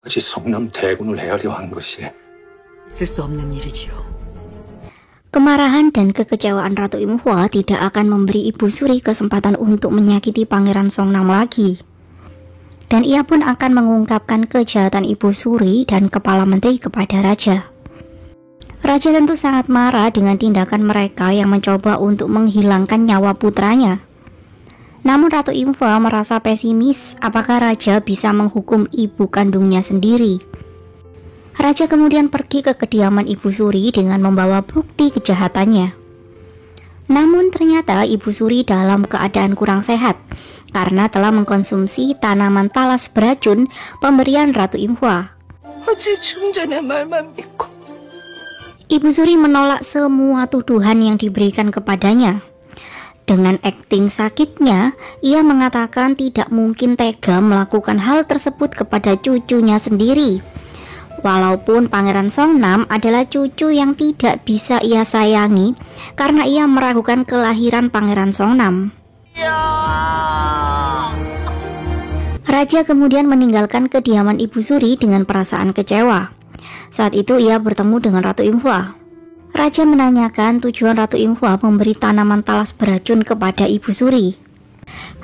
아직 성남 대군을 헤아려 한 것이 있을 수 없는 일이지요. Kemarahan dan kekecewaan Ratu Imhwa tidak akan memberi Ibu Suri kesempatan untuk menyakiti Pangeran Songnam lagi. Dan ia pun akan mengungkapkan kejahatan Ibu Suri dan kepala menteri kepada Raja. Raja tentu sangat marah dengan tindakan mereka yang mencoba untuk menghilangkan nyawa putranya. Namun Ratu Imhwa merasa pesimis apakah Raja bisa menghukum ibu kandungnya sendiri. Raja kemudian pergi ke kediaman Ibu Suri dengan membawa bukti kejahatannya. Namun ternyata Ibu Suri dalam keadaan kurang sehat karena telah mengkonsumsi tanaman talas beracun pemberian Ratu Imhwa. Ibu Suri menolak semua tuduhan yang diberikan kepadanya. Dengan akting sakitnya, ia mengatakan tidak mungkin tega melakukan hal tersebut kepada cucunya sendiri. Walaupun Pangeran Songnam adalah cucu yang tidak bisa ia sayangi karena ia meragukan kelahiran Pangeran Songnam. Raja kemudian meninggalkan kediaman Ibu Suri dengan perasaan kecewa. Saat itu ia bertemu dengan Ratu Imhwa. Raja menanyakan tujuan Ratu Imhwa memberi tanaman talas beracun kepada Ibu Suri.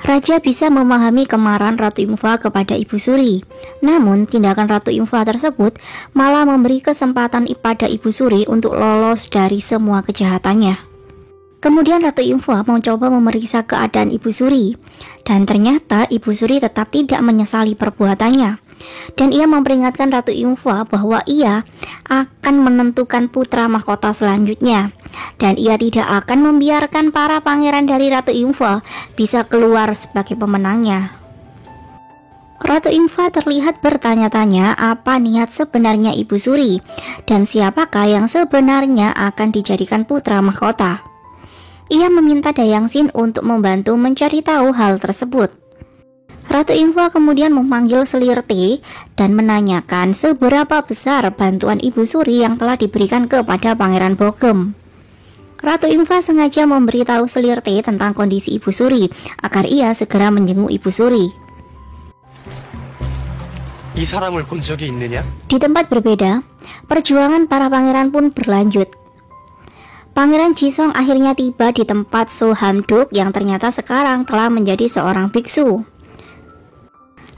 Raja bisa memahami kemarahan Ratu Imhwa kepada Ibu Suri. Namun tindakan Ratu Imhwa tersebut malah memberi kesempatan pada Ibu Suri untuk lolos dari semua kejahatannya. Kemudian Ratu Imhwa mencoba memeriksa keadaan Ibu Suri, dan ternyata Ibu Suri tetap tidak menyesali perbuatannya. Dan ia memperingatkan Ratu Imhwa bahwa ia akan menentukan putra mahkota selanjutnya, dan ia tidak akan membiarkan para pangeran dari Ratu Imhwa bisa keluar sebagai pemenangnya. Ratu Imhwa terlihat bertanya-tanya apa niat sebenarnya Ibu Suri dan siapakah yang sebenarnya akan dijadikan putra mahkota. Ia meminta Dayangsin untuk membantu mencari tahu hal tersebut. Ratu Imhwa kemudian memanggil Selirte dan menanyakan seberapa besar bantuan Ibu Suri yang telah diberikan kepada Pangeran Bogem. Ratu Imhwa sengaja memberitahu Selirte tentang kondisi Ibu Suri agar ia segera menjenguk Ibu Suri. 이 사람을 본 적이 있느냐? Di tempat berbeda, perjuangan para pangeran pun berlanjut. Pangeran Jisong akhirnya tiba di tempat Sohamduk yang ternyata sekarang telah menjadi seorang biksu.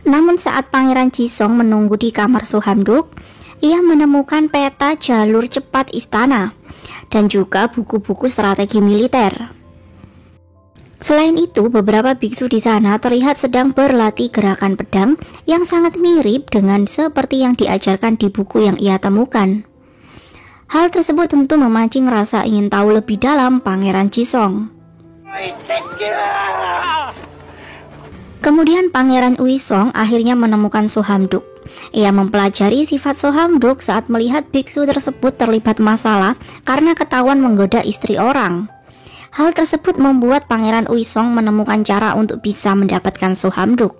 Namun saat Pangeran Jisong menunggu di kamar Sohamduk, ia menemukan peta jalur cepat istana dan juga buku-buku strategi militer. Selain itu, beberapa biksu di sana terlihat sedang berlatih gerakan pedang yang sangat mirip dengan seperti yang diajarkan di buku yang ia temukan. Hal tersebut tentu memancing rasa ingin tahu lebih dalam Pangeran Jisong. Kemudian Pangeran Uisong akhirnya menemukan Sohamduk. Ia mempelajari sifat Sohamduk saat melihat biksu tersebut terlibat masalah karena ketahuan menggoda istri orang. Hal tersebut membuat Pangeran Uisong menemukan cara untuk bisa mendapatkan Sohamduk.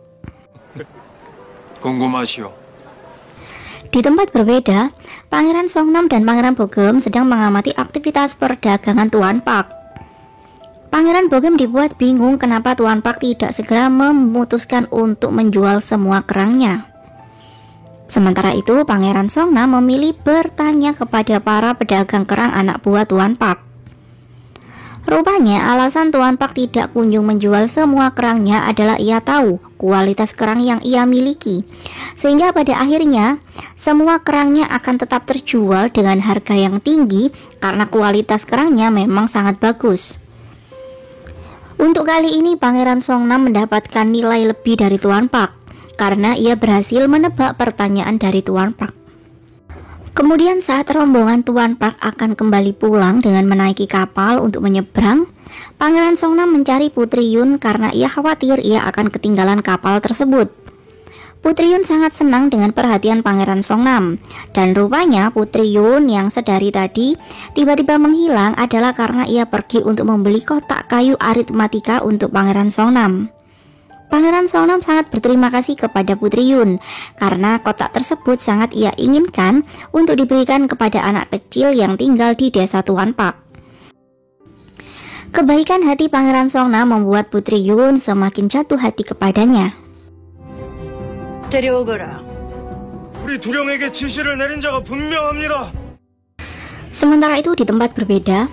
Di tempat berbeda, Pangeran Songnam dan Pangeran Bogem sedang mengamati aktivitas perdagangan Tuan Pak. Pangeran Bogem dibuat bingung kenapa Tuan Pak tidak segera memutuskan untuk menjual semua kerangnya. Sementara itu, Pangeran Songnam memilih bertanya kepada para pedagang kerang anak buah Tuan Pak. Rupanya alasan Tuan Pak tidak kunjung menjual semua kerangnya adalah ia tahu kualitas kerang yang ia miliki, sehingga pada akhirnya semua kerangnya akan tetap terjual dengan harga yang tinggi karena kualitas kerangnya memang sangat bagus. Untuk kali ini Pangeran Songnam mendapatkan nilai lebih dari Tuan Pak karena ia berhasil menebak pertanyaan dari Tuan Pak. Kemudian saat rombongan Tuan Pak akan kembali pulang dengan menaiki kapal untuk menyeberang, Pangeran Songnam mencari Putri Yun karena ia khawatir ia akan ketinggalan kapal tersebut. Putri Yun sangat senang dengan perhatian Pangeran Songnam, dan rupanya Putri Yun yang sedari tadi tiba-tiba menghilang adalah karena ia pergi untuk membeli kotak kayu aritmatika untuk Pangeran Songnam. Pangeran Songnam sangat berterima kasih kepada Putri Yun karena kotak tersebut sangat ia inginkan untuk diberikan kepada anak kecil yang tinggal di desa Tuan Pak. Kebaikan hati Pangeran Songnam membuat Putri Yun semakin jatuh hati kepadanya. 우리 두령에게 지시를 내린 자가 분명합니다. Sementara itu di tempat berbeda,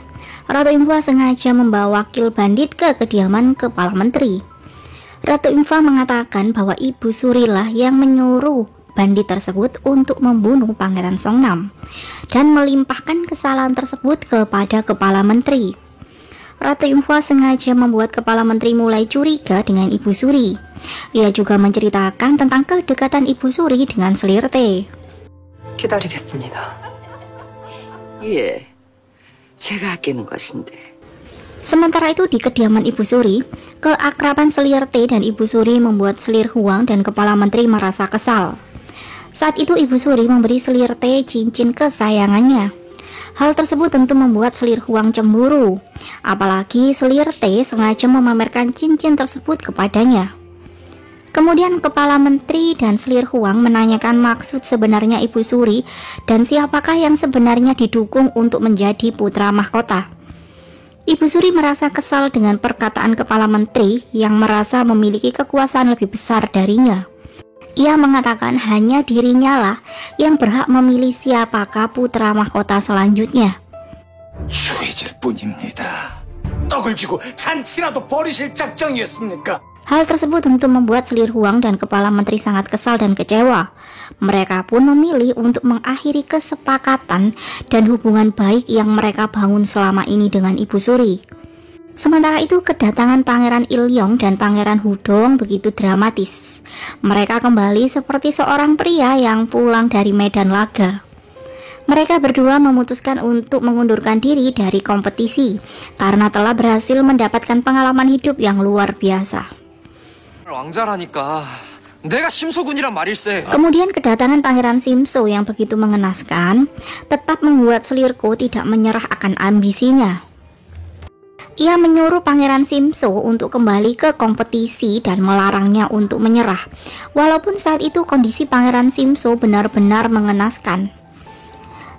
Ratu Imhua sengaja membawa wakil bandit ke kediaman kepala menteri. Ratu Imhua mengatakan bahwa Ibu Surilah yang menyuruh bandit tersebut untuk membunuh Pangeran Songnam dan melimpahkan kesalahan tersebut kepada kepala menteri. Ratu Imhua sengaja membuat kepala menteri mulai curiga dengan Ibu Suri. Ia juga menceritakan tentang kedekatan Ibu Suri dengan Slirte. 기다리겠습니다. 예, 제가 아끼는 것인데. Sementara itu di kediaman Ibu Suri, keakraban Slirte dan Ibu Suri membuat Selir Huang dan kepala menteri merasa kesal. Saat itu Ibu Suri memberi Slirte cincin kesayangannya. Hal tersebut tentu membuat Selir Huang cemburu. Apalagi Slirte sengaja memamerkan cincin tersebut kepadanya. Kemudian kepala menteri dan Selir Huang menanyakan maksud sebenarnya Ibu Suri dan siapakah yang sebenarnya didukung untuk menjadi putra mahkota. Ibu Suri merasa kesal dengan perkataan kepala menteri yang merasa memiliki kekuasaan lebih besar darinya. Ia mengatakan hanya dirinya lah yang berhak memilih siapakah putra mahkota selanjutnya. 유해질 뿐입니다. 떡을 쥐고 잔치라도 벌이실 작정이었습니까? Hal tersebut tentu membuat Selir Huang dan kepala menteri sangat kesal dan kecewa. Mereka pun memilih untuk mengakhiri kesepakatan dan hubungan baik yang mereka bangun selama ini dengan Ibu Suri. Sementara itu kedatangan Pangeran Ilyong dan Pangeran Hudong begitu dramatis. Mereka kembali seperti seorang pria yang pulang dari medan laga. Mereka berdua memutuskan untuk mengundurkan diri dari kompetisi karena telah berhasil mendapatkan pengalaman hidup yang luar biasa. 왕자라니까 내가 심소군이란 말일세. Kemudian kedatangan Pangeran Simso yang begitu mengenaskan tetap membuat Slirko tidak menyerah akan ambisinya. Ia menyuruh Pangeran Simso untuk kembali ke kompetisi dan melarangnya untuk menyerah. Walaupun saat itu kondisi Pangeran Simso benar-benar mengenaskan.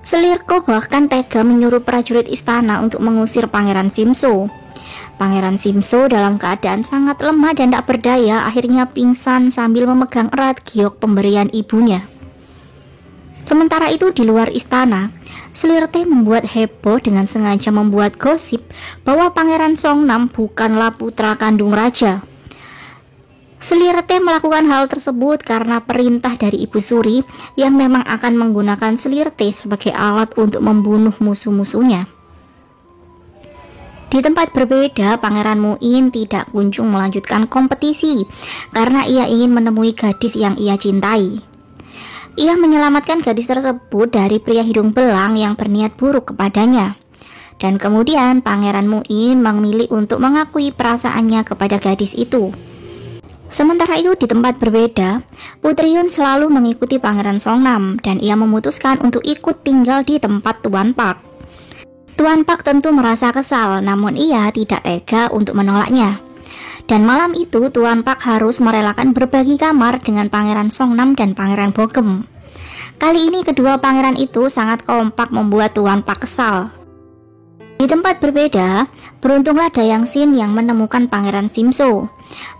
Slirko bahkan tega menyuruh prajurit istana untuk mengusir Pangeran Simso. Pangeran Simso dalam keadaan sangat lemah dan tak berdaya akhirnya pingsan sambil memegang erat giok pemberian ibunya. Sementara itu di luar istana, Slirte membuat heboh dengan sengaja membuat gosip bahwa Pangeran Songnam bukanlah putra kandung raja. Slirte melakukan hal tersebut karena perintah dari Ibu Suri yang memang akan menggunakan Slirte sebagai alat untuk membunuh musuh-musuhnya. Di tempat berbeda, Pangeran Muin tidak kunjung melanjutkan kompetisi karena ia ingin menemui gadis yang ia cintai. Ia menyelamatkan gadis tersebut dari pria hidung belang yang berniat buruk kepadanya. Dan kemudian Pangeran Muin memilih untuk mengakui perasaannya kepada gadis itu. Sementara itu di tempat berbeda, Putri Yun selalu mengikuti Pangeran Songnam dan ia memutuskan untuk ikut tinggal di tempat Tuan Pak. Tuan Pak tentu merasa kesal, namun ia tidak tega untuk menolaknya. Dan malam itu Tuan Pak harus merelakan berbagi kamar dengan Pangeran Songnam dan Pangeran Bogem. Kali ini kedua pangeran itu sangat kompak membuat Tuan Pak kesal. Di tempat berbeda, beruntunglah Dayang Xin yang menemukan Pangeran Simso.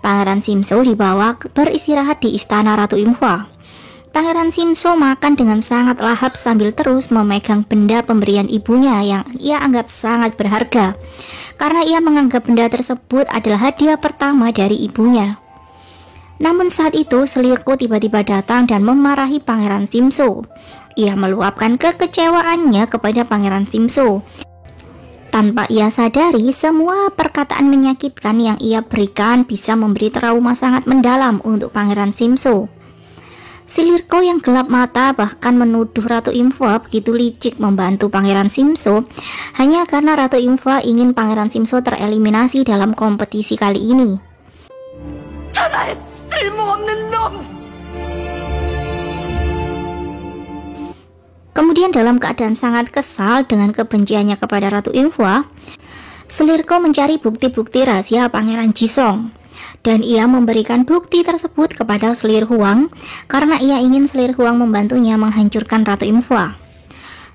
Pangeran Simso dibawa beristirahat di istana Ratu Imhua. Pangeran Simso makan dengan sangat lahap sambil terus memegang benda pemberian ibunya yang ia anggap sangat berharga, karena ia menganggap benda tersebut adalah hadiah pertama dari ibunya. Namun saat itu Slirko tiba-tiba datang dan memarahi Pangeran Simso. Ia meluapkan kekecewaannya kepada Pangeran Simso. Tanpa ia sadari, semua perkataan menyakitkan yang ia berikan bisa memberi trauma sangat mendalam untuk Pangeran Simso. Slirko yang gelap mata bahkan menuduh Ratu Imhua begitu licik membantu Pangeran Simso hanya karena Ratu Imhua ingin Pangeran Simso tereliminasi dalam kompetisi kali ini. 천하의 쓸모없는 놈! Kemudian dalam keadaan sangat kesal dengan kebenciannya kepada Ratu Imhua, Slirko mencari bukti-bukti rahasia Pangeran Jisong. Dan ia memberikan bukti tersebut kepada Selir Huang karena ia ingin Selir Huang membantunya menghancurkan Ratu Imhua.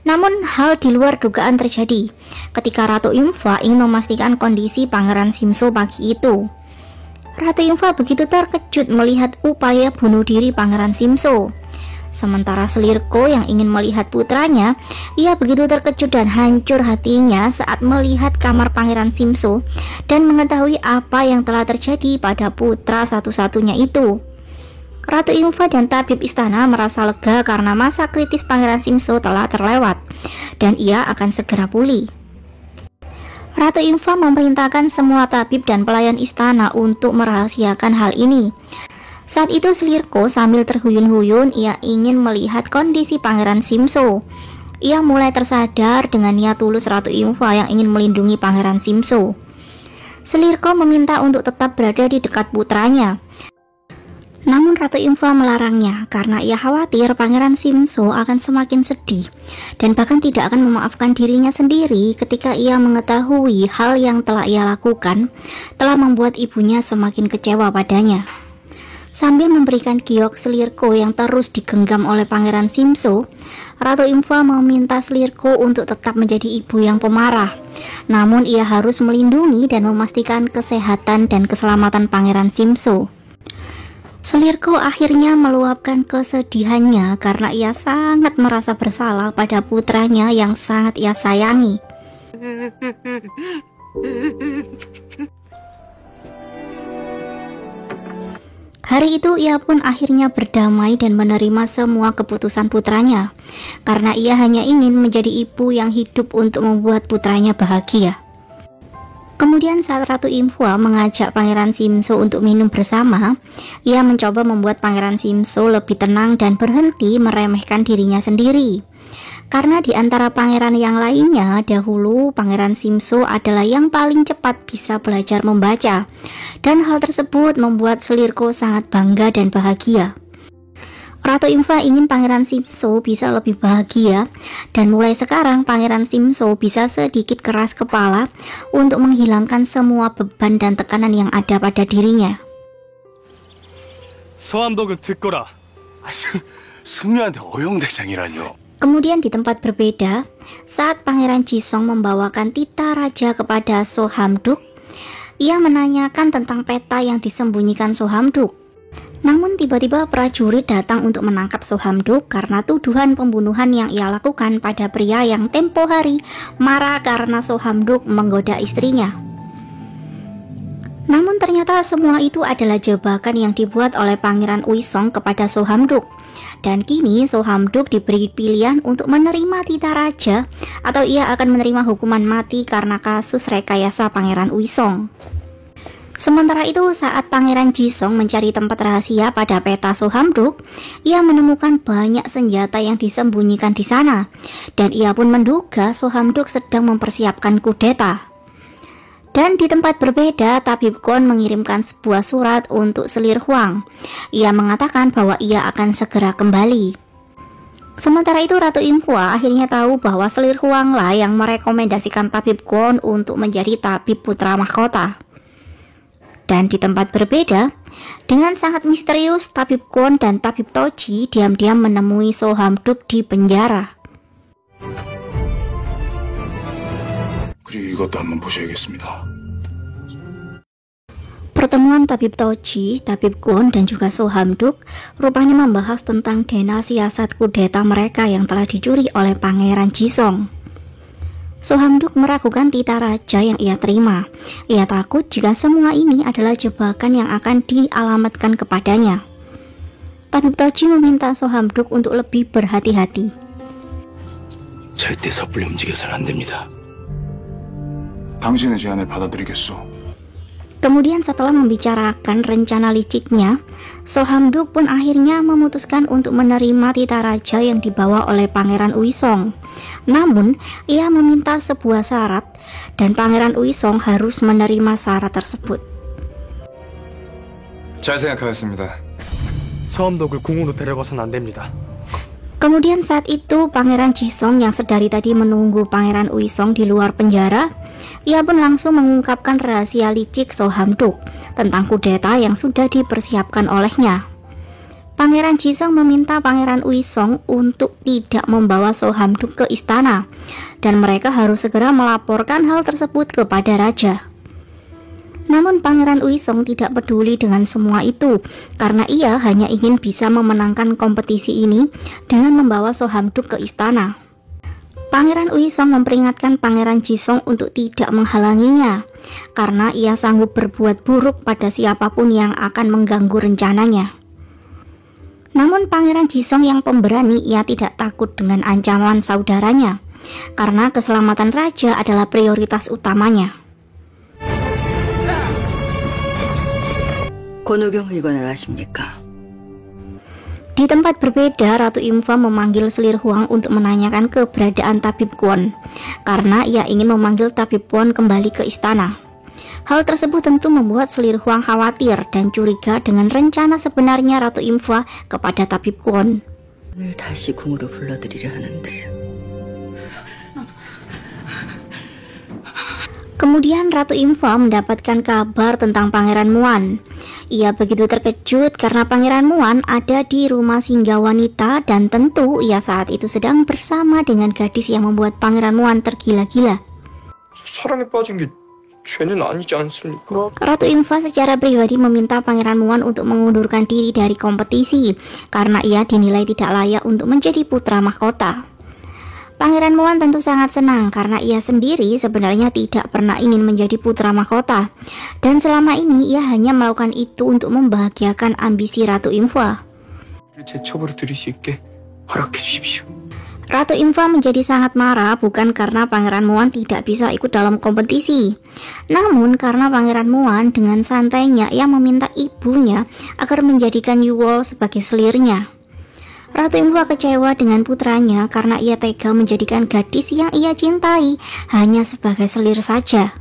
Namun hal di luar dugaan terjadi ketika Ratu Imhua ingin memastikan kondisi Pangeran Simso pagi itu. Ratu Imhua begitu terkejut melihat upaya bunuh diri Pangeran Simso. Sementara Slirko yang ingin melihat putranya, ia begitu terkejut dan hancur hatinya saat melihat kamar Pangeran Simso dan mengetahui apa yang telah terjadi pada putra satu-satunya itu. Ratu Info dan tabib istana merasa lega karena masa kritis Pangeran Simso telah terlewat dan ia akan segera pulih. Ratu Info memerintahkan semua tabib dan pelayan istana untuk merahasiakan hal ini. Saat itu Slirko sambil terhuyun-huyun ia ingin melihat kondisi Pangeran Simso. Ia mulai tersadar dengan niat tulus Ratu Info yang ingin melindungi Pangeran Simso. Slirko meminta untuk tetap berada di dekat putranya. Namun Ratu Info melarangnya karena ia khawatir Pangeran Simso akan semakin sedih dan bahkan tidak akan memaafkan dirinya sendiri ketika ia mengetahui hal yang telah ia lakukan telah membuat ibunya semakin kecewa padanya. Sambil memberikan giok Slirko yang terus digenggam oleh Pangeran Simso, Ratu Info meminta Slirko untuk tetap menjadi ibu yang pemarah. Namun ia harus melindungi dan memastikan kesehatan dan keselamatan Pangeran Simso. Slirko akhirnya meluapkan kesedihannya karena ia sangat merasa bersalah pada putranya yang sangat ia sayangi. Hari itu ia pun akhirnya berdamai dan menerima semua keputusan putranya karena ia hanya ingin menjadi ibu yang hidup untuk membuat putranya bahagia. Kemudian saat Ratu Info mengajak Pangeran Simso untuk minum bersama, ia mencoba membuat Pangeran Simso lebih tenang dan berhenti meremehkan dirinya sendiri. Karena di antara pangeran yang lainnya, dahulu Pangeran Simso adalah yang paling cepat bisa belajar membaca. Dan hal tersebut membuat Slirko sangat bangga dan bahagia. Ratu Info ingin Pangeran Simso bisa lebih bahagia, dan mulai sekarang Pangeran Simso bisa sedikit keras kepala untuk menghilangkan semua beban dan tekanan yang ada pada dirinya. 서암독은 듣거라. 승려한테 어영대장이라뇨. Kemudian di tempat berbeda, saat Pangeran Jisong membawakan tita raja kepada Sohamduk, ia menanyakan tentang peta yang disembunyikan Sohamduk. Namun tiba-tiba prajurit datang untuk menangkap Sohamduk karena tuduhan pembunuhan yang ia lakukan pada pria yang tempo hari marah karena Sohamduk menggoda istrinya. Namun ternyata semua itu adalah jebakan yang dibuat oleh Pangeran Uisong kepada Sohamduk. Dan kini Sohamduk diberi pilihan untuk menerima tita raja atau ia akan menerima hukuman mati karena kasus rekayasa Pangeran Uisong. Sementara itu saat Pangeran Jisong mencari tempat rahasia pada peta Sohamduk, ia menemukan banyak senjata yang disembunyikan di sana dan ia pun menduga Sohamduk sedang mempersiapkan kudeta. Dan di tempat berbeda, Tabib Gon mengirimkan sebuah surat untuk Selir Huang. Ia mengatakan bahwa ia akan segera kembali. Sementara itu Ratu Infua akhirnya tahu bahwa Selir Huang lah yang merekomendasikan Tabib Gon untuk menjadi tabib putra mahkota. Dan di tempat berbeda, dengan sangat misterius Tabib Gon dan Tabib Toji diam-diam menemui Sohamduk di penjara. 그리고 이것도 한번 보셔야겠습니다. Pertemuan Tabib Toji, Tabib Gon, dan juga Sohamduk rupanya membahas tentang dana siasat kudeta mereka yang telah dicuri oleh Pangeran Jisong. Sohamduk meragukan tita raja yang ia terima. Ia takut jika semua ini adalah jebakan yang akan dialamatkan kepadanya. Tabib Toji meminta Sohamduk untuk lebih berhati-hati. 절대 섣불리 움직여서는 안 됩니다. 당신의 제안을 받아들이겠소. Kemudian setelah membicarakan rencana liciknya, Sohamduk pun akhirnya memutuskan untuk menerima tita raja yang dibawa oleh Pangeran Uisong. Namun, ia meminta sebuah syarat dan Pangeran Uisong harus menerima syarat tersebut. 잘 생각하겠습니다. 서암독을 궁으로 데려가선 안 됩니다. Kemudian saat itu Pangeran Jisong yang sedari tadi menunggu Pangeran Uisong di luar penjara, ia pun langsung mengungkapkan rahasia licik Sohamduk tentang kudeta yang sudah dipersiapkan olehnya. Pangeran Jisong meminta Pangeran Uisong untuk tidak membawa Sohamduk ke istana dan mereka harus segera melaporkan hal tersebut kepada raja. Namun Pangeran Uisong tidak peduli dengan semua itu karena ia hanya ingin bisa memenangkan kompetisi ini dengan membawa Sohamduk ke istana. Pangeran Uisong memperingatkan Pangeran Jisong untuk tidak menghalanginya karena ia sanggup berbuat buruk pada siapapun yang akan mengganggu rencananya. Namun Pangeran Jisong yang pemberani, ia tidak takut dengan ancaman saudaranya karena keselamatan raja adalah prioritas utamanya. 권오경 의관을 아십니까? Di tempat berbeda, Ratu Imfa memanggil Selir Huang untuk menanyakan keberadaan Tabib Kwon karena ia ingin memanggil Tabib Kwon kembali ke istana. Hal tersebut tentu membuat Selir Huang khawatir dan curiga dengan rencana sebenarnya Ratu Imfa kepada Tabib Kwon. 오늘 다시 궁으로 불러드리려 하는데. Kemudian Ratu Imfa mendapatkan kabar tentang Pangeran Muan. Ia begitu terkejut karena Pangeran Muan ada di rumah singgah wanita dan tentu ia saat itu sedang bersama dengan gadis yang membuat Pangeran Muan tergila-gila. 사랑에 빠진 게 죄는 아니지 않습니까? Ratu Imfa secara pribadi meminta Pangeran Muan untuk mengundurkan diri dari kompetisi karena ia dinilai tidak layak untuk menjadi putra mahkota. Pangeran Muan tentu sangat senang karena ia sendiri sebenarnya tidak pernah ingin menjadi putra mahkota dan selama ini ia hanya melakukan itu untuk membahagiakan ambisi Ratu Imfa. 제첩으로 드릴 수 있게 허락해 주십시오. Ratu Imfa menjadi sangat marah bukan karena Pangeran Muan tidak bisa ikut dalam kompetisi, namun karena Pangeran Muan dengan santainya ia meminta ibunya agar menjadikan Yuwol sebagai selirnya. Ratu Imfa kecewa dengan putranya karena ia tega menjadikan gadis yang ia cintai hanya sebagai selir saja.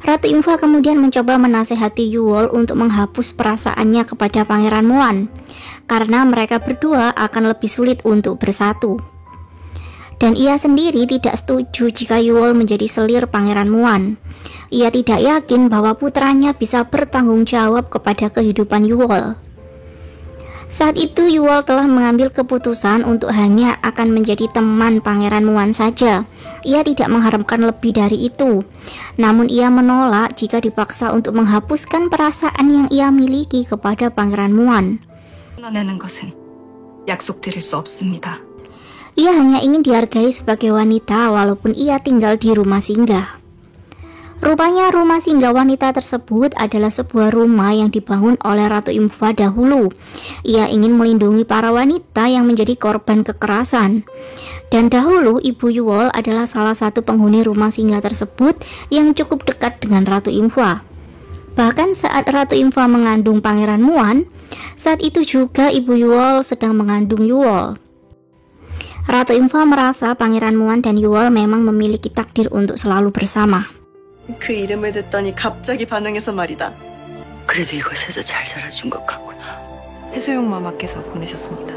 Ratu Imfa kemudian mencoba menasehati Yuwol untuk menghapus perasaannya kepada Pangeran Muan karena mereka berdua akan lebih sulit untuk bersatu. Dan ia sendiri tidak setuju jika Yuwol menjadi selir Pangeran Muan. Ia tidak yakin bahwa putranya bisa bertanggung jawab kepada kehidupan Yuwol. Saat itu Yuwol telah mengambil keputusan untuk hanya akan menjadi teman Pangeran Muan saja. Ia tidak mengharapkan lebih dari itu. Namun ia menolak jika dipaksa untuk menghapuskan perasaan yang ia miliki kepada Pangeran Muan. 끊어내는 것은 약속드릴 수 없습니다. Ia hanya ingin dihargai sebagai wanita walaupun ia tinggal di rumah singgah. Rupanya rumah singgah wanita tersebut adalah sebuah rumah yang dibangun oleh Ratu Imfa dahulu. Ia ingin melindungi para wanita yang menjadi korban kekerasan. Dan dahulu Ibu Yuwol adalah salah satu penghuni rumah singgah tersebut yang cukup dekat dengan Ratu Imfa. Bahkan saat Ratu Imfa mengandung Pangeran Muan, saat itu juga Ibu Yuwol sedang mengandung Yuwol. Ratu Imfa merasa Pangeran Muan dan Yuwol memang memiliki takdir untuk selalu bersama. 그 이름을 듣더니 갑자기 반응해서 말이다. 그래도 이곳에서 잘 자라준 것 같구나. 해소용 마마께서 보내셨습니다.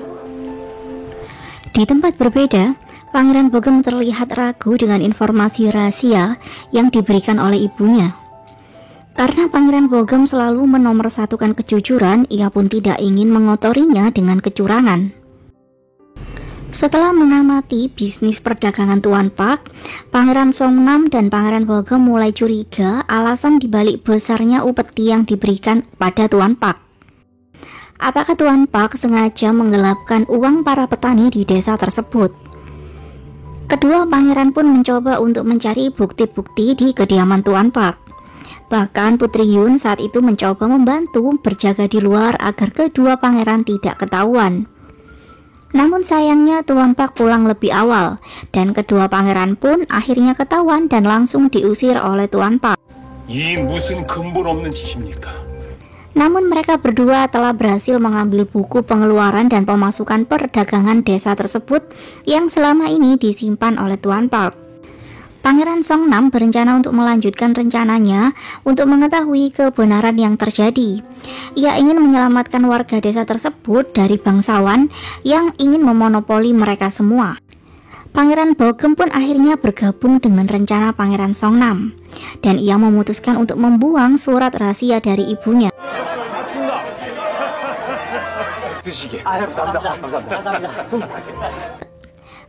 Di tempat berbeda, Pangeran Bogem terlihat ragu dengan informasi rahasia yang diberikan oleh ibunya. Karena Pangeran Bogem selalu menomorsatukan kejujuran, ia pun tidak ingin mengotorinya dengan kecurangan. Setelah mengamati bisnis perdagangan Tuan Pak, Pangeran Songnam dan Pangeran Bogem mulai curiga alasan dibalik besarnya upeti yang diberikan pada Tuan Pak. Apakah Tuan Pak sengaja menggelapkan uang para petani di desa tersebut? Kedua pangeran pun mencoba untuk mencari bukti-bukti di kediaman Tuan Pak. Bahkan Putri Yun saat itu mencoba membantu berjaga di luar agar kedua pangeran tidak ketahuan. Namun sayangnya Tuan Pak pulang lebih awal dan kedua pangeran pun akhirnya ketahuan dan langsung diusir oleh Tuan Pak. 이 무슨 근본 없는 짓입니까? Namun mereka berdua telah berhasil mengambil buku pengeluaran dan pemasukan perdagangan desa tersebut yang selama ini disimpan oleh Tuan Pak. Pangeran Songnam berencana untuk melanjutkan rencananya untuk mengetahui kebenaran yang terjadi. Ia ingin menyelamatkan warga desa tersebut dari bangsawan yang ingin memonopoli mereka semua. Pangeran Bogem pun akhirnya bergabung dengan rencana Pangeran Songnam, dan ia memutuskan untuk membuang surat rahasia dari ibunya.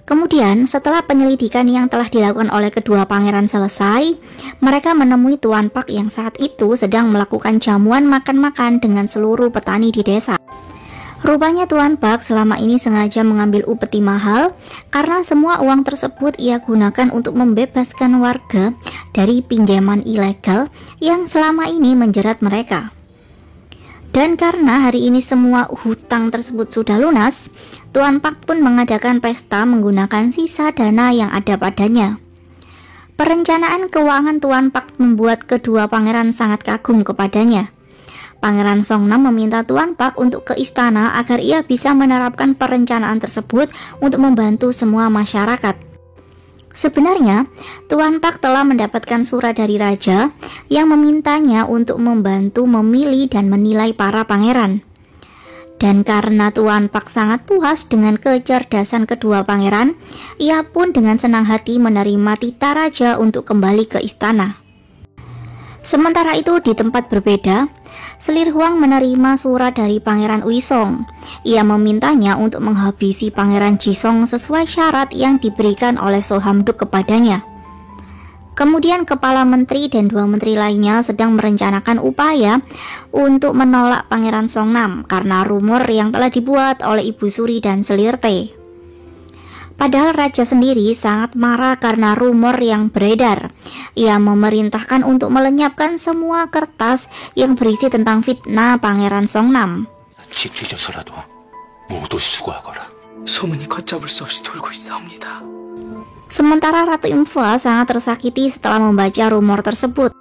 Kemudian, setelah penyelidikan yang telah dilakukan oleh kedua pangeran selesai, mereka menemui Tuan Pak yang saat itu sedang melakukan jamuan makan-makan dengan seluruh petani di desa. Rupanya Tuan Pak selama ini sengaja mengambil upeti mahal karena semua uang tersebut ia gunakan untuk membebaskan warga dari pinjaman ilegal yang selama ini menjerat mereka. Dan karena hari ini semua hutang tersebut sudah lunas, Tuan Pak pun mengadakan pesta menggunakan sisa dana yang ada padanya. Perencanaan keuangan Tuan Pak membuat kedua pangeran sangat kagum kepadanya. Pangeran Songnam meminta Tuan Pak untuk ke istana agar ia bisa menerapkan perencanaan tersebut untuk membantu semua masyarakat. Sebenarnya, Tuan Pak telah mendapatkan surat dari raja yang memintanya untuk membantu memilih dan menilai para pangeran. Dan karena Tuan Pak sangat puas dengan kecerdasan kedua pangeran, ia pun dengan senang hati menerima titah raja untuk kembali ke istana. Sementara itu di tempat berbeda, Selir Huang menerima surat dari Pangeran Uisong. Ia memintanya untuk menghabisi Pangeran Jisong sesuai syarat yang diberikan oleh Sohamduk kepadanya. Kemudian kepala menteri dan dua menteri lainnya sedang merencanakan upaya untuk menolak Pangeran Songnam karena rumor yang telah dibuat oleh Ibu Suri dan Selir Te. Padahal raja sendiri sangat marah karena rumor yang beredar. Ia memerintahkan untuk melenyapkan semua kertas yang berisi tentang fitnah Pangeran Songnam. 집 뒤져서라도 모두 수고하거라. 소문이 걷잡을 수 없이 돌고 있사옵니다. Sementara Ratu Imphua sangat tersakiti setelah membaca rumor tersebut.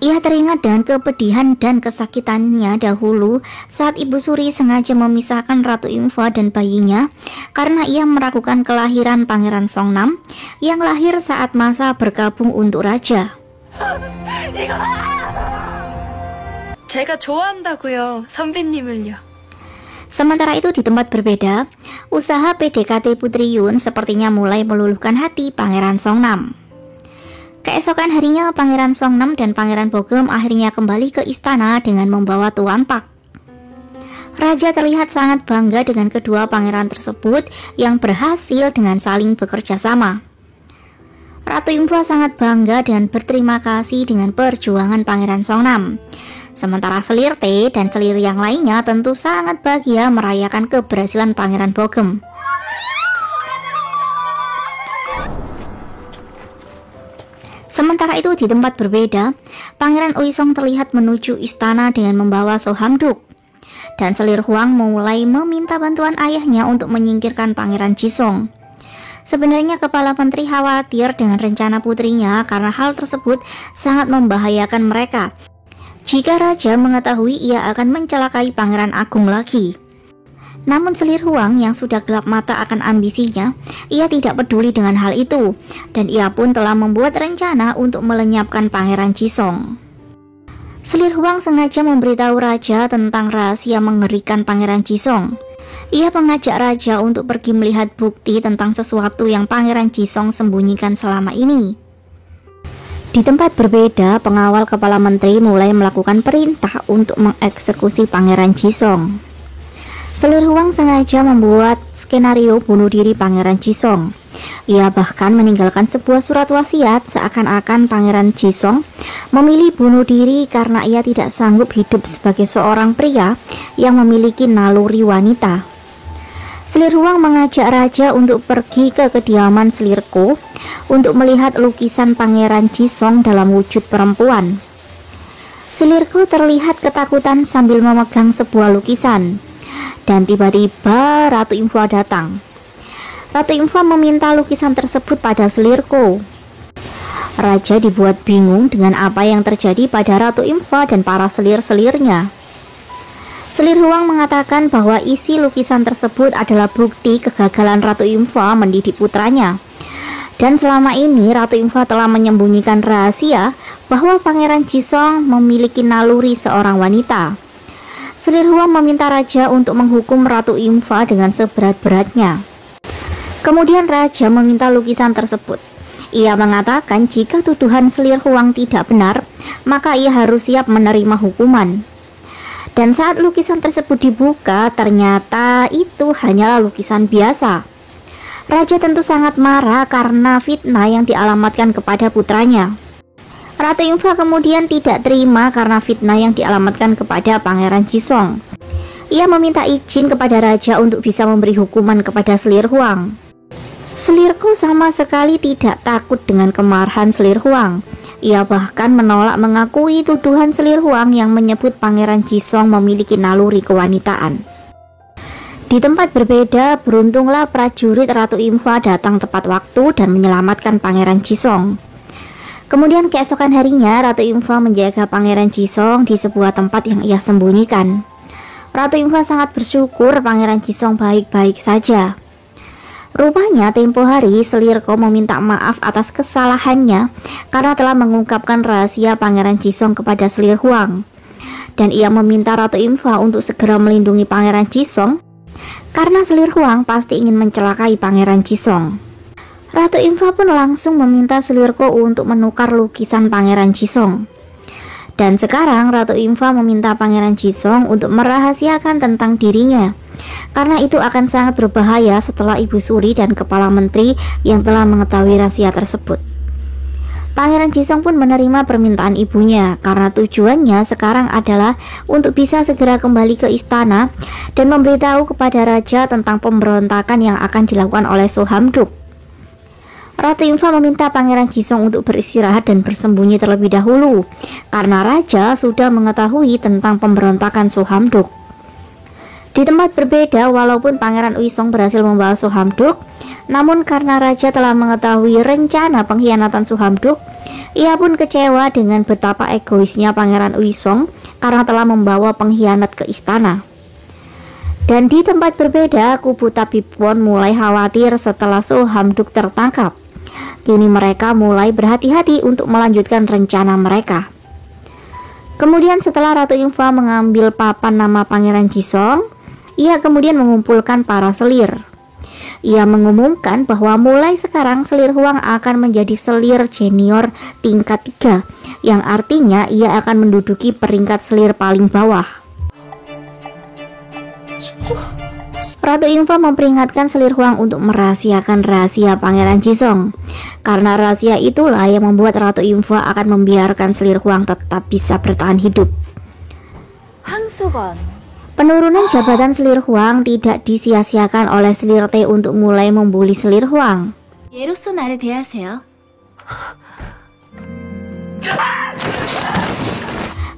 Ia teringat dengan kepedihan dan kesakitannya dahulu saat Ibu Suri sengaja memisahkan Ratu Imphua dan bayinya karena ia meragukan kelahiran Pangeran Songnam yang lahir saat masa bergabung untuk raja. 제가 좋아한다고요, 선배님을요. Sementara itu di tempat berbeda, usaha PDKT Putri Yun sepertinya mulai meluluhkan hati Pangeran Songnam. Keesokan harinya Pangeran Songnam dan Pangeran Bogem akhirnya kembali ke istana dengan membawa Tuan Pak. Raja terlihat sangat bangga dengan kedua pangeran tersebut yang berhasil dengan saling bekerja sama. Ratu Imphua sangat bangga dan berterima kasih dengan perjuangan Pangeran Songnam. Sementara Selir Te dan selir yang lainnya tentu sangat bahagia merayakan keberhasilan Pangeran Bogem. Sementara itu di tempat berbeda, Pangeran Uisong terlihat menuju istana dengan membawa Sohamduk. Dan Selir Huang mulai meminta bantuan ayahnya untuk menyingkirkan Pangeran Jisong. Sebenarnya kepala menteri khawatir dengan rencana putrinya karena hal tersebut sangat membahayakan mereka. Jika raja mengetahui ia akan mencelakai Pangeran Agung lagi. Namun Selir Huang yang sudah gelap mata akan ambisinya, ia tidak peduli dengan hal itu, dan ia pun telah membuat rencana untuk melenyapkan Pangeran Jisong. Selir Huang sengaja memberitahu raja tentang rahasia mengerikan Pangeran Jisong. Ia mengajak raja untuk pergi melihat bukti tentang sesuatu yang Pangeran Jisong sembunyikan selama ini. Di tempat berbeda, pengawal kepala menteri mulai melakukan perintah untuk mengeksekusi Pangeran Jisong. Selir Huang sengaja membuat skenario bunuh diri Pangeran Jisong. Ia bahkan meninggalkan sebuah surat wasiat seakan-akan Pangeran Jisong memilih bunuh diri karena ia tidak sanggup hidup sebagai seorang pria yang memiliki naluri wanita. Selir Huang mengajak raja untuk pergi ke kediaman Selirko untuk melihat lukisan Pangeran Jisong dalam wujud perempuan. Selirko terlihat ketakutan sambil memegang sebuah lukisan. Dan tiba-tiba Ratu Imphua datang. Ratu Imphua meminta lukisan tersebut pada Selirko. Raja dibuat bingung dengan apa yang terjadi pada Ratu Imphua dan para selir-selirnya. Selir Huang mengatakan bahwa isi lukisan tersebut adalah bukti kegagalan Ratu Imphua mendidik putranya. Dan selama ini Ratu Imphua telah menyembunyikan rahasia bahwa Pangeran Jisong memiliki naluri seorang wanita. Selir Huang meminta raja untuk menghukum Ratu Imphua dengan seberat-beratnya. Kemudian raja meminta lukisan tersebut. Ia mengatakan jika tuduhan Selir Huang tidak benar, maka ia harus siap menerima hukuman. Dan saat lukisan tersebut dibuka, ternyata itu hanyalah lukisan biasa. Raja tentu sangat marah karena fitnah yang dialamatkan kepada putranya. Ratu Info kemudian tidak terima karena fitnah yang dialamatkan kepada Pangeran Jisong. Ia meminta izin kepada raja untuk bisa memberi hukuman kepada Selir Huang. Selirko sama sekali tidak takut dengan kemarahan Selir Huang. Ia bahkan menolak mengakui tuduhan Selir Huang yang menyebut Pangeran Jisong memiliki naluri kewanitaan. Di tempat berbeda, beruntunglah prajurit Ratu Imhwa datang tepat waktu dan menyelamatkan Pangeran Jisong. Kemudian keesokan harinya, Ratu Imhwa menjaga Pangeran Jisong di sebuah tempat yang ia sembunyikan. Ratu Imhwa sangat bersyukur Pangeran Jisong baik-baik saja. Rupanya tempo hari Selirko meminta maaf atas kesalahannya karena telah mengungkapkan rahasia Pangeran Jisong kepada Selir Huang. Dan ia meminta Ratu Imhwa untuk segera melindungi Pangeran Jisong karena Selir Huang pasti ingin mencelakai Pangeran Jisong. Ratu Imhwa pun langsung meminta Selirko untuk menukar lukisan Pangeran Jisong. Dan sekarang Ratu Imhwa meminta Pangeran Jisong untuk merahasiakan tentang dirinya, karena itu akan sangat berbahaya setelah Ibu Suri dan Kepala Menteri yang telah mengetahui rahasia tersebut. Pangeran Jisong pun menerima permintaan ibunya karena tujuannya sekarang adalah untuk bisa segera kembali ke istana dan memberitahu kepada raja tentang pemberontakan yang akan dilakukan oleh Sohamduk. Ratu Imhwa meminta Pangeran Jisong untuk beristirahat dan bersembunyi terlebih dahulu karena raja sudah mengetahui tentang pemberontakan Sohamduk. Di tempat berbeda, walaupun Pangeran Uisong berhasil membawa Sohamduk, namun karena raja telah mengetahui rencana pengkhianatan Sohamduk, ia pun kecewa dengan betapa egoisnya Pangeran Uisong karena telah membawa pengkhianat ke istana. Dan di tempat berbeda, kubu Tabibwon mulai khawatir setelah Sohamduk tertangkap. Kini mereka mulai berhati-hati untuk melanjutkan rencana mereka. Kemudian setelah Ratu Imhwa mengambil papan nama Pangeran Jisong, ia kemudian mengumpulkan para selir. Ia mengumumkan bahwa mulai sekarang Selir Huang akan menjadi selir senior tingkat 3, yang artinya ia akan menduduki peringkat selir paling bawah. Ratu Imhwa memperingatkan Selir Huang untuk merahasiakan rahasia Pangeran Jisong. Karena rahasia itulah yang membuat Ratu Imhwa akan membiarkan Selir Huang tetap bisa bertahan hidup. Penurunan jabatan Selir Huang tidak disia-siakan oleh Selir Te untuk mulai membuli Selir Huang.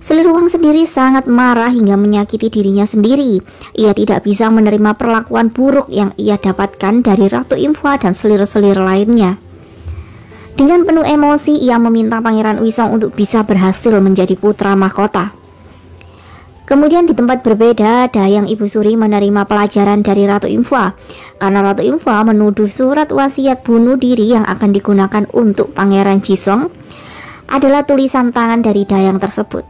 Selir Huang sendiri sangat marah hingga menyakiti dirinya sendiri. Ia tidak bisa menerima perlakuan buruk yang ia dapatkan dari Ratu Imhwa dan selir-selir lainnya. Dengan penuh emosi, ia meminta Pangeran Uisong untuk bisa berhasil menjadi putra mahkota. Kemudian di tempat berbeda, Dayang Ibu Suri menerima pelajaran dari Ratu Imhwa karena Ratu Imhwa menuduh surat wasiat bunuh diri yang akan digunakan untuk Pangeran Jisong adalah tulisan tangan dari Dayang tersebut.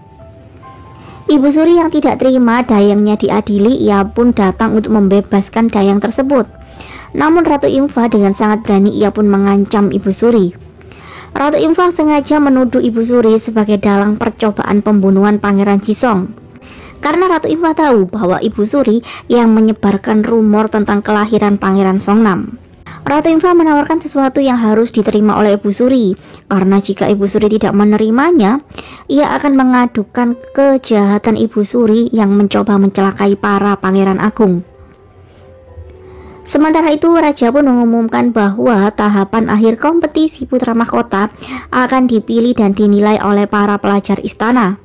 Ibu Suri yang tidak terima Dayangnya diadili, ia pun datang untuk membebaskan Dayang tersebut. Namun Ratu Imhwa dengan sangat berani ia pun mengancam Ibu Suri. Ratu Imhwa sengaja menuduh Ibu Suri sebagai dalang percobaan pembunuhan Pangeran Jisong. Karena Ratu Imhwa tahu bahwa Ibu Suri yang menyebarkan rumor tentang kelahiran Pangeran Songnam. Ratu Imhwa menawarkan sesuatu yang harus diterima oleh Ibu Suri, karena jika Ibu Suri tidak menerimanya, ia akan mengadukan kejahatan Ibu Suri yang mencoba mencelakai para Pangeran Agung. Sementara itu, Raja pun mengumumkan bahwa tahapan akhir kompetisi Putra Mahkota akan dipilih dan dinilai oleh para pelajar istana.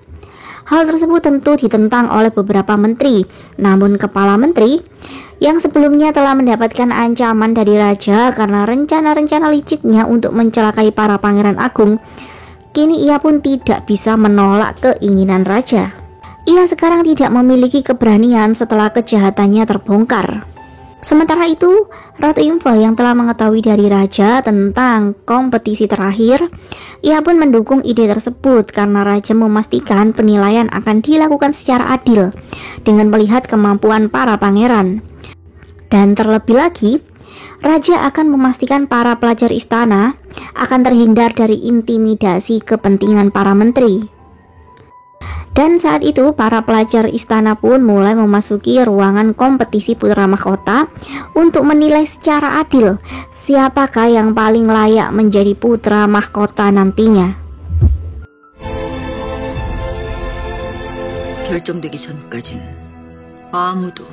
Hal tersebut tentu ditentang oleh beberapa menteri, namun Kepala Menteri yang sebelumnya telah mendapatkan ancaman dari Raja karena rencana-rencana liciknya untuk mencelakai para Pangeran Agung, kini ia pun tidak bisa menolak keinginan Raja. Ia sekarang tidak memiliki keberanian setelah kejahatannya terbongkar. Sementara itu, Ratu Imhwa yang telah mengetahui dari Raja tentang kompetisi terakhir, ia pun mendukung ide tersebut karena Raja memastikan penilaian akan dilakukan secara adil dengan melihat kemampuan para pangeran. Dan terlebih lagi, Raja akan memastikan para pelajar istana akan terhindar dari intimidasi kepentingan para menteri. Dan saat itu para pelajar istana pun mulai memasuki ruangan kompetisi putra mahkota untuk menilai secara adil siapakah yang paling layak menjadi putra mahkota nantinya. 결정되기 전까진 아무도